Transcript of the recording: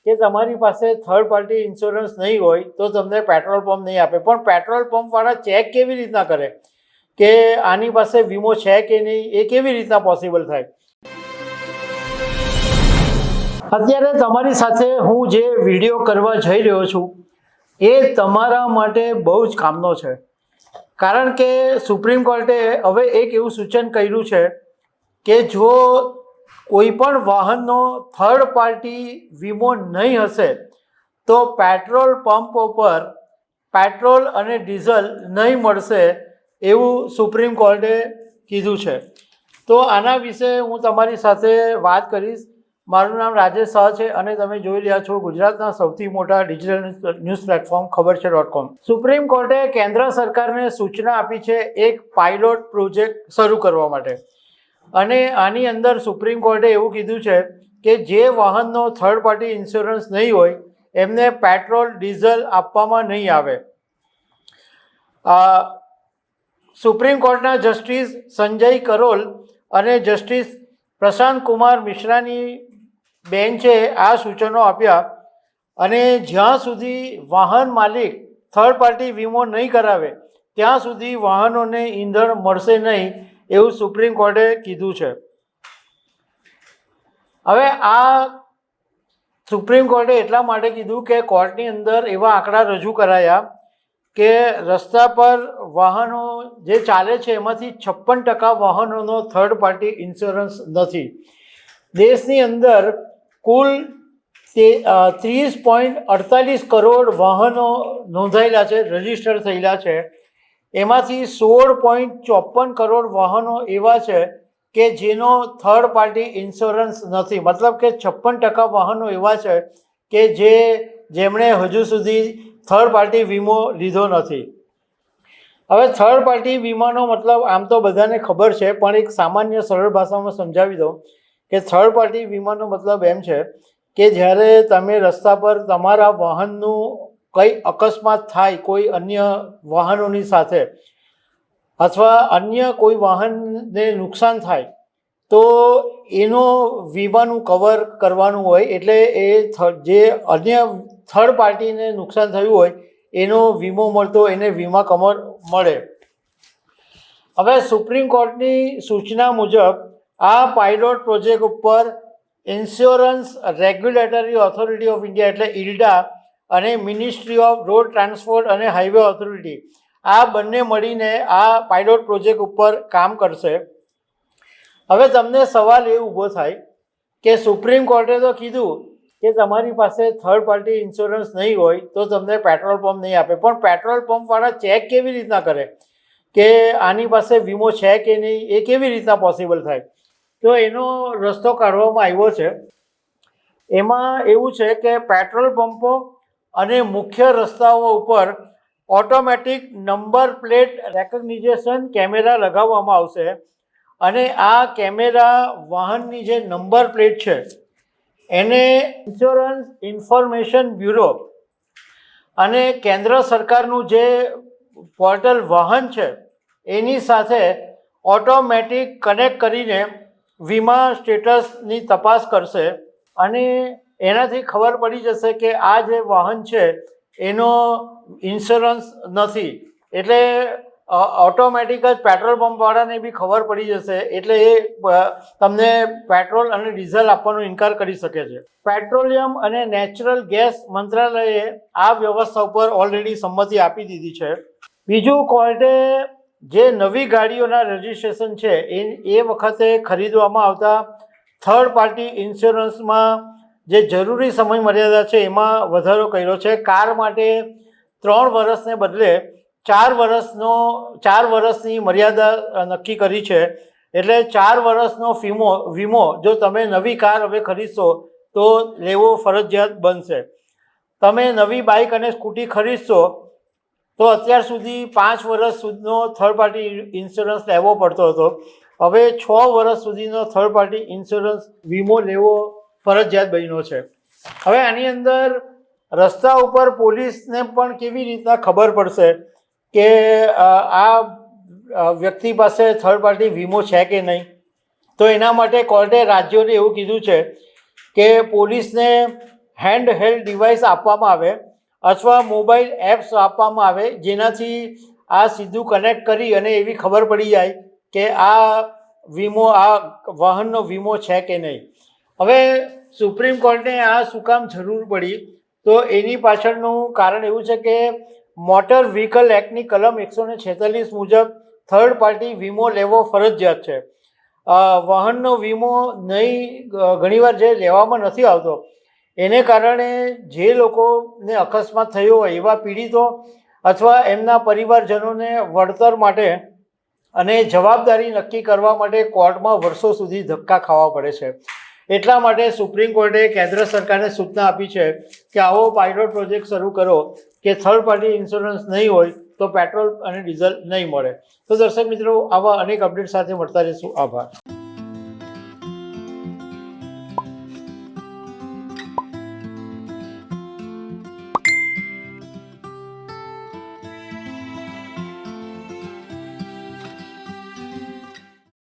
કે તમારી પાસે થર્ડ પાર્ટી ઇન્સ્યોરન્સ નહીં હોય તો તમને પેટ્રોલ પંપ નહીં આપે. પણ પેટ્રોલ પંપવાળા ચેક કેવી રીતના કરે કે આની પાસે વીમો છે કે નહીં, એ કેવી રીતના પોસિબલ થાય? અત્યારે તમારી સાથે હું જે વિડીયો કરવા જઈ રહ્યો છું એ તમારા માટે બહુ જ કામનો છે. કારણ કે સુપ્રીમ કોર્ટે હવે એક એવું સૂચન કર્યું છે કે જો કોઈ પણ વાહનનો થર્ડ પાર્ટી વીમો નહીં હશે તો પેટ્રોલ પંપો પર પેટ્રોલ અને ડીઝલ નહીં મળશે, એવું સુપ્રીમ કોર્ટે કીધું છે. તો આના વિશે હું તમારી સાથે વાત કરીશ. મારું નામ રાજેશ શાહ છે અને તમે જોઈ રહ્યા છો ગુજરાતના સૌથી મોટા ડિજિટલ ન્યૂઝ પ્લેટફોર્મ ખબરછે.com. સુપ્રીમ કોર્ટે કેન્દ્ર સરકારને સૂચના આપી છે એક પાયલોટ પ્રોજેક્ટ શરૂ કરવા માટે. અને આની અંદર સુપ્રીમ કોર્ટે એવું કીધું છે કે જે વાહનનો થર્ડ પાર્ટી ઇન્સ્યોરન્સ નહીં હોય એમને પેટ્રોલ ડીઝલ આપવામાં નહીં આવે. સુપ્રીમ કોર્ટના જસ્ટિસ સંજય કરોલ અને જસ્ટિસ પ્રશાંત કુમાર મિશ્રાની બેન્ચે આ સૂચનો આપ્યા. અને જ્યાં સુધી વાહન માલિક થર્ડ પાર્ટી વીમો નહીં કરાવે ત્યાં સુધી વાહનોને ઈંધણ મળશે નહીં, એવું સુપ્રીમ કોર્ટે કીધું છે. હવે આ સુપ્રીમ કોર્ટે એટલા માટે કીધું કે કોર્ટની અંદર એવા આંકડા રજૂ કરાયા કે રસ્તા પર વાહનો જે ચાલે છે એમાંથી 56% વાહનોનો થર્ડ પાર્ટી ઇન્સ્યોરન્સ નથી. દેશની અંદર કુલ 30.48 કરોડ વાહનો નોંધાયેલા છે, રજીસ્ટર થયેલા છે. એમાંથી 16.54 કરોડ વાહનો એવા છે કે જેનો થર્ડ પાર્ટી ઇન્સ્યોરન્સ નથી. મતલબ કે 56% વાહનો એવા છે કે જેમણે હજુ સુધી થર્ડ પાર્ટી વીમો લીધો નથી. હવે થર્ડ પાર્ટી વીમાનો મતલબ આમ તો બધાને ખબર છે, પણ એક સામાન્ય સરળ ભાષામાં સમજાવી દઉં કે થર્ડ પાર્ટી વીમાનો મતલબ એમ છે કે જ્યારે તમે રસ્તા પર તમારા વાહનનું કંઈ અકસ્માત થાય કોઈ અન્ય વાહનોની સાથે અથવા અન્ય કોઈ વાહનને નુકસાન થાય તો એનો વીમાનું કવર કરવાનું હોય. એટલે એ જે અન્ય થર્ડ પાર્ટીને નુકસાન થયું હોય એનો વીમો મળતો એને વીમા કવર મળે. હવે સુપ્રીમ કોર્ટની સૂચના મુજબ આ પાયલોટ પ્રોજેક્ટ ઉપર insurance regulatory authority of India એટલે IRDA અને મિનિસ્ટ્રી ઓફ રોડ ટ્રાન્સપોર્ટ અને હાઈવે ઓથોરિટી આ બંને મળીને આ પાયલોટ પ્રોજેક્ટ ઉપર કામ કરશે. હવે તમને સવાલ એ ઊભો થાય કે સુપ્રીમ કોર્ટે તો કીધું કે તમારી પાસે થર્ડ પાર્ટી ઇન્સ્યોરન્સ નહીં હોય તો તમને પેટ્રોલ પંપ નહીં આપે. પણ પેટ્રોલ પંપવાળા ચેક કેવી રીતના કરે કે આની પાસે વીમો છે કે નહીં, એ કેવી રીતના પોસિબલ થાય? તો એનો રસ્તો કાઢવામાં આવ્યો છે. એમાં એવું છે કે પેટ્રોલ પંપો અને મુખ્ય રસ્તાઓ ઉપર ઓટોમેટિક નંબર પ્લેટ રેકગ્નિઝેશન કેમેરા લગાવવામાં આવશે. અને આ કેમેરા વાહનની જે નંબર પ્લેટ છે એને ઇન્સ્યોરન્સ ઇન્ફોર્મેશન બ્યુરો અને કેન્દ્ર સરકારનું જે પોર્ટલ વાહન છે એની સાથે ઓટોમેટિક કનેક્ટ કરીને વીમા સ્ટેટસની તપાસ કરશે. અને એનાથી ખબર પડી જશે કે આ જે વાહન છે એનો ઇન્સ્યોરન્સ નથી. એટલે ઓટોમેટિક જ પેટ્રોલ પંપવાળાને બી ખબર પડી જશે. એટલે એ તમને પેટ્રોલ અને ડીઝલ આપવાનો ઇનકાર કરી શકે છે. પેટ્રોલિયમ અને નેચરલ ગેસ મંત્રાલયે આ વ્યવસ્થા ઉપર ઓલરેડી સંમતિ આપી દીધી છે. બીજું, કોર્ટે જે નવી ગાડીઓના રજિસ્ટ્રેશન છે એ વખતે ખરીદવામાં આવતા થર્ડ પાર્ટી ઇન્સ્યોરન્સમાં જે જરૂરી સમય મર્યાદા છે એમાં વધારો કર્યો છે. કાર માટે 3 વર્ષને બદલે 4 વર્ષની મર્યાદા નક્કી કરી છે. એટલે 4 વર્ષનો વીમો જો તમે નવી કાર હવે ખરીદશો તો લેવો ફરજિયાત બનશે. તમે નવી બાઇક અને સ્કૂટી ખરીદશો તો અત્યાર સુધી 5 વર્ષ સુધીનો થર્ડ પાર્ટી ઇન્સ્યોરન્સ લેવો પડતો હતો. હવે 6 વર્ષ સુધીનો થર્ડ પાર્ટી ઇન્સ્યોરન્સ વીમો લેવો ફરજિયાત બન્યો છે. હવે આની અંદર રસ્તા ઉપર પોલીસને પણ કેવી રીતના ખબર પડશે કે આ વ્યક્તિ પાસે થર્ડ પાર્ટી વીમો છે કે નહીં? તો એના માટે કોર્ટે રાજ્યોને એવું કીધું છે કે પોલીસને હેન્ડ હેલ્ડ ડિવાઇસ આપવામાં આવે અથવા મોબાઈલ એપ્સ આપવામાં આવે જેનાથી આ સીધું કનેક્ટ કરી અને એવી ખબર પડી જાય કે આ વીમો, આ વાહનનો વીમો છે કે નહીં. હવે સુપ્રીમ કોર્ટને આ શું કામ જરૂર પડી, તો એની પાછળનું કારણ એવું છે કે મોટર વ્હીકલ એક્ટની કલમ 146 મુજબ થર્ડ પાર્ટી વીમો લેવો ફરજિયાત છે. વાહનનો વીમો નહીં, ઘણીવાર જે લેવામાં નથી આવતો એને કારણે જે લોકોને અકસ્માત થયો હોય એવા પીડિતો અથવા એમના પરિવારજનોને વળતર માટે અને જવાબદારી નક્કી કરવા માટે કોર્ટમાં વર્ષો સુધી ધક્કા ખાવા પડે છે. એટલા માટે સુપ્રીમ કોર્ટે કેન્દ્ર સરકારને સૂચના આપી છે કે આવો પાયલોટ પ્રોજેક્ટ શરૂ કરો કે થર્ડ પાર્ટી ઇન્સ્યોરન્સ નહીં હોય તો પેટ્રોલ અને ડીઝલ નહીં મળે. તો દર્શક મિત્રો, આવા અનેક અપડેટ સાથે મળતા રહીશું. આભાર.